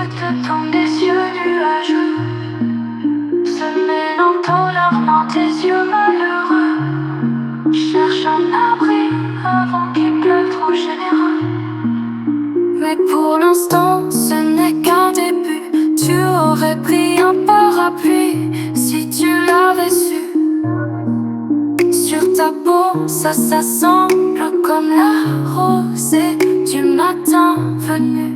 gouttes tombent des yeux nuageux, se mêlant aux larmes tes yeux malheureux. Cherche un abri avant qu'il pleuve trop généreux. Mais pour l'instant, ce n'est qu'un début. Tu aurais pris un parapluie si tu l'avais su. Sur ta peau, ça semble comme la rosée du matin venu.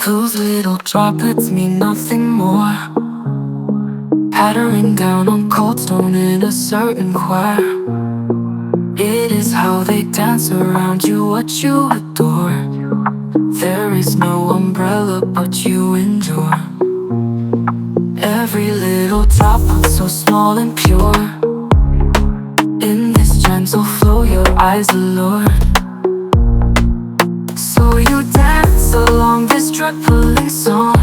Those little droplets mean nothing more, pattering down on cold stone in a certain choir. It is how they dance around you, what you adore. There is no umbrella but you endure. Every little droplet so small and pure. In this gentle flow your eyes allure. So you dance along this drip-pulling song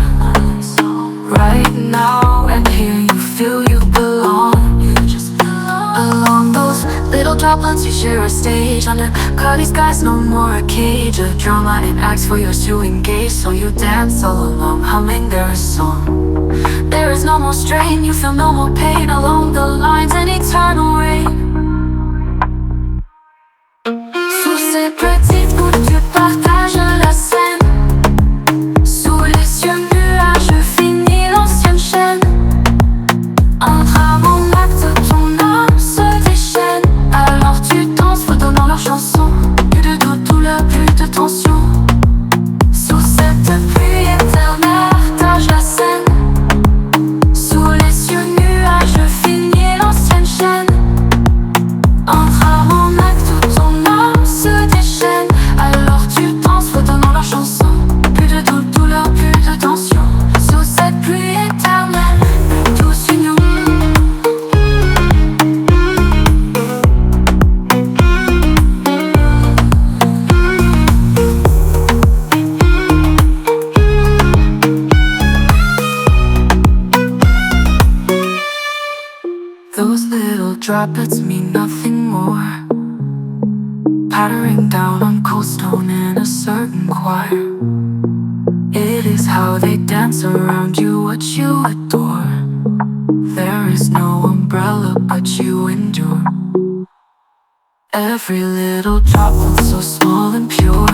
right now, and here you feel you belong. Along those little droplets you share a stage. Under cloudy skies, no more a cage. A drama it acts for yours to engage. So you dance all along, humming their song. There is no more strain, you feel no more pain. Along the lines an eternal rain. Sous ces petits bouts tu partages la scène. Sous les cieux nuages finit l'ancienne chaîne. Un drame en acte, ton âme se déchaîne. Alors tu danses, fredonnant leur chanson. Plus de doute, douleur, plus de tension. Sous cette pluie éternelle, partage la scène. Sous les cieux nuages finit l'ancienne chaîne. Un drame en acte, ton âme se déchaîne. Alors tu danses, fredonnant leur chanson. Plus de doute, douleur, plus de tension. Sous cette pluie éternelle, tous unis. Those little droplets mean nothing more, pattering down on cold stone in a certain choir. It is how they dance around you, what you adore. There is no umbrella but you endure. Every little droplet so small and pure.